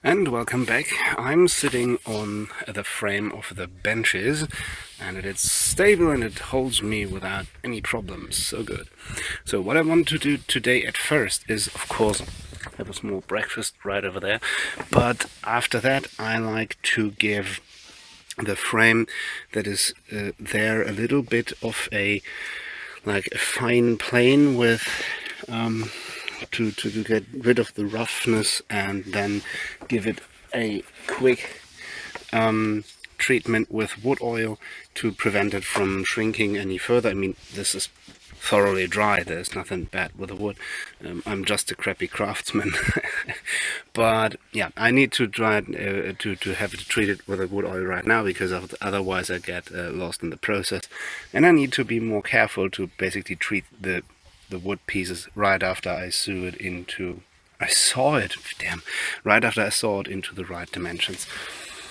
And welcome back. I'm sitting on the frame of the benches and it is stable and it holds me without any problems. So good. So what I want to do today at first is, of course, have a small breakfast right over there. But after that I like to give the frame that is there a little bit of a fine plane with to get rid of the roughness and then give it a quick treatment with wood oil to prevent it from shrinking any further. I mean, this is thoroughly dry, there's nothing bad with the wood. I'm just a crappy craftsman. But yeah, I need to try to have it treated with a wood oil right now, because otherwise I get lost in the process, and I need to be more careful to basically treat the wood pieces right after I saw it into the right dimensions.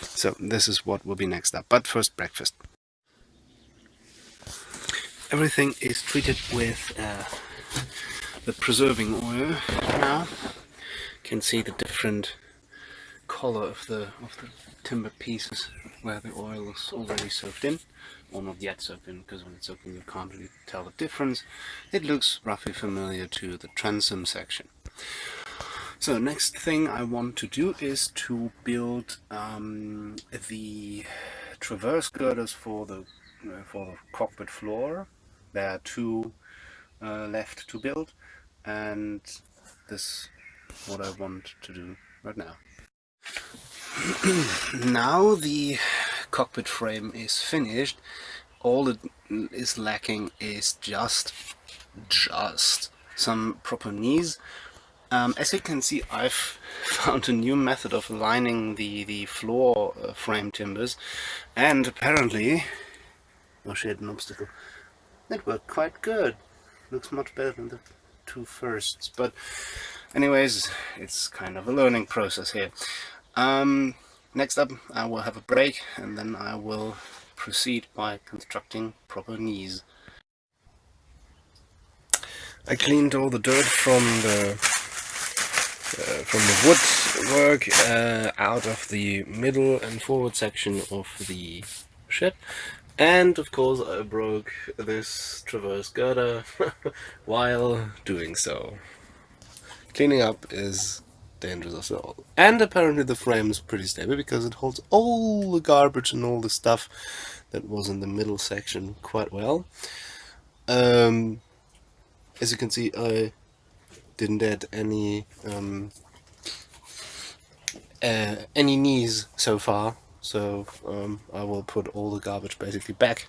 So this is what will be next up. But first, breakfast. Everything is treated with the preserving oil now. You can see the different color of the timber pieces where the oil is already soaked in, or not yet soaked in, because when it's soaked in you can't really tell the difference. It looks roughly familiar to the transom section. So next thing I want to do is to build the traverse girders for the cockpit floor. There are two left to build, and this is what I want to do right now. Now the cockpit frame is finished. All it is lacking is just some proper knees. As you can see, I've found a new method of lining the floor frame timbers, and apparently, oh shit, an obstacle. That worked quite good. Looks much better than the two firsts, but anyways, it's kind of a learning process here. Next up I will have a break, and then I will proceed by constructing proper knees. I cleaned all the dirt from the woodwork out of the middle and forward section of the ship, and of course I broke this traverse girder while doing so. Cleaning up is dangerous after all. And apparently the frame is pretty stable, because it holds all the garbage and all the stuff that was in the middle section quite well. As you can see, I didn't add any knees so far, so I will put all the garbage basically back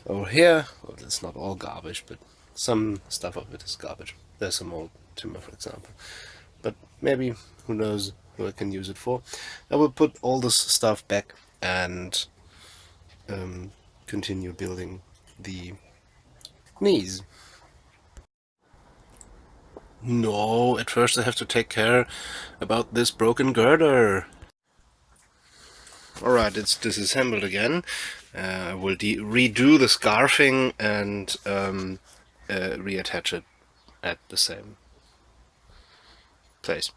over here. Well, it's not all garbage, but some stuff of it is garbage. There's some old timber, for example, but maybe, who knows who I can use it for. I will put all this stuff back and continue building the knees. No, at first I have to take care about this broken girder. Alright, it's disassembled again. I will redo the scarfing and reattach it at the same place.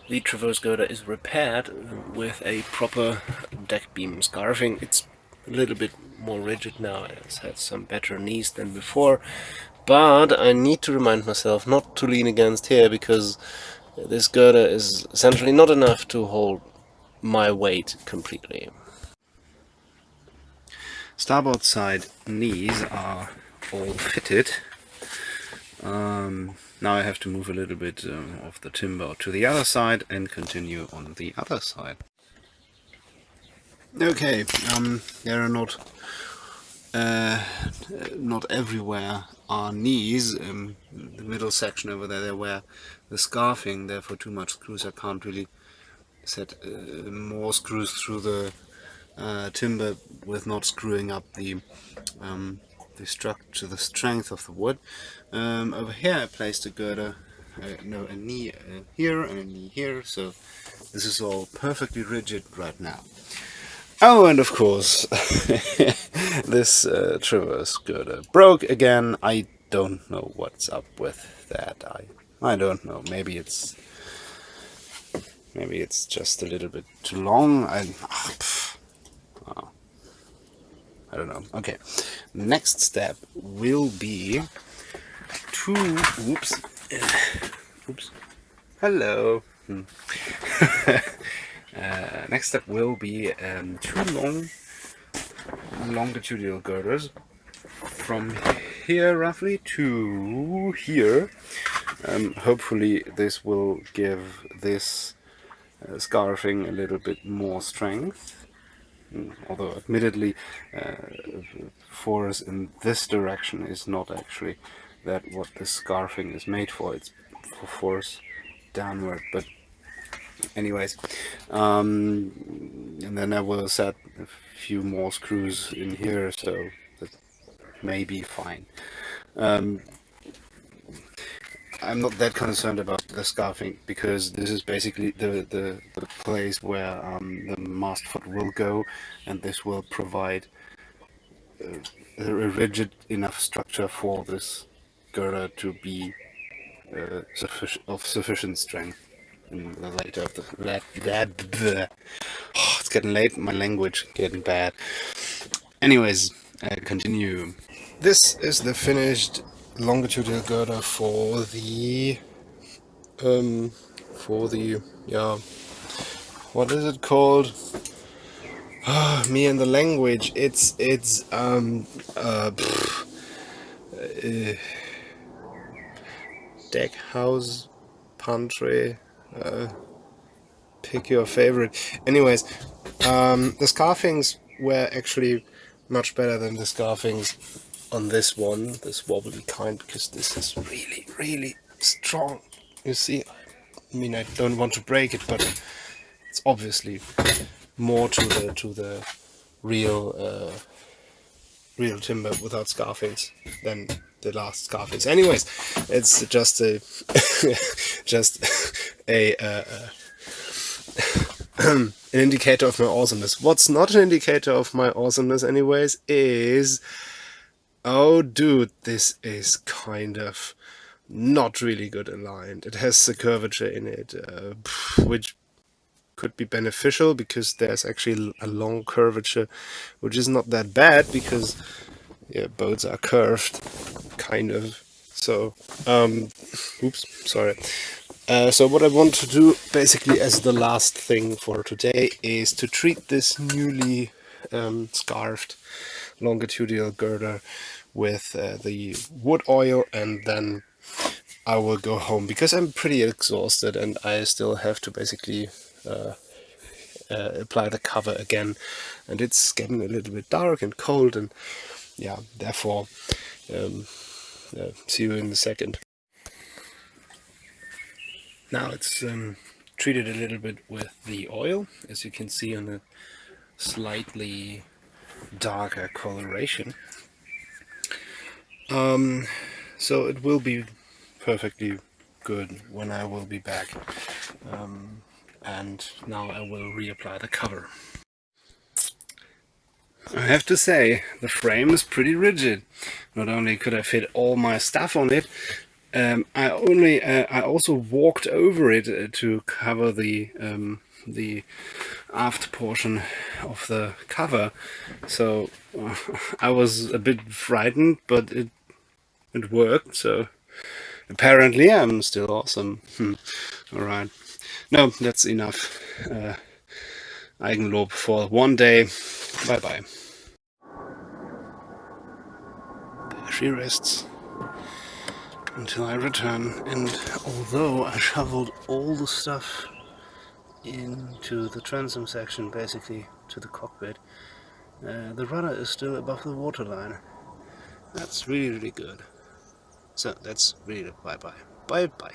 The traverse girder is repaired with a proper deck beam scarfing. It's a little bit more rigid now. It's had some better knees than before, but I need to remind myself not to lean against here, because this girder is essentially not enough to hold my weight completely. Starboard side knees are all fitted. Now I have to move a little bit of the timber to the other side and continue on the other side. Okay, there are not everywhere are knees. The middle section over there where the scarfing, therefore too much screws. I can't really set more screws through the timber with not screwing up the structure, the strength of the wood. Over here I placed a girder, a knee here and a knee here, so this is all perfectly rigid right now. Oh, and of course this traverse girder broke again. I don't know what's up with that. I don't know, maybe it's Maybe it's just a little bit too long. I don't know. Okay, next step will be to oops. Hello. Next step will be two longitudinal girders from here roughly to here. Hopefully this will give this scarfing a little bit more strength. Although admittedly force in this direction is not actually that what the scarfing is made for. It's for force downward, but anyways, and then I will set a few more screws in here, so that may be fine. I'm not that concerned about the scarfing because this is basically the place where the mast foot will go, and this will provide a rigid enough structure for this girder to be sufficient strength in the later of the oh, it's getting late, my language getting bad. Anyways, continue. This is the finished longitudinal girder for the yeah, what is it called? Me and the language. It's deck house pantry. Pick your favorite. Anyways, the scarfings were actually much better than the scarfings on this one, this wobbly kind, because this is really, really strong. You see, I mean, I don't want to break it, but it's obviously more to the real real timber without scarfings than the last scarfings. Anyways, it's just a just a an indicator of my awesomeness. What's not an indicator of my awesomeness, anyways, is oh, dude, this is kind of not really good aligned. It has the curvature in it, which could be beneficial because there's actually a long curvature, which is not that bad because yeah, boats are curved, kind of. So, oops, sorry. So what I want to do basically as the last thing for today is to treat this newly scarfed longitudinal girder with the wood oil, and then I will go home because I'm pretty exhausted and I still have to basically apply the cover again, and it's getting a little bit dark and cold, and yeah, therefore see you in a second. Now it's treated a little bit with the oil, as you can see on the slightly darker coloration. So it will be perfectly good when I will be back. And now I will reapply the cover. I have to say, the frame is pretty rigid. Not only could I fit all my stuff on it, I also walked over it to cover the aft portion of the cover. So I was a bit frightened, but it worked. So apparently I'm still awesome. All right. No, that's enough. Eigenlob for one day. Bye bye. There she rests until I return. And although I shoveled all the stuff into the transom section, basically to the cockpit, the rudder is still above the waterline. That's really, really good. So that's really bye bye. Bye bye.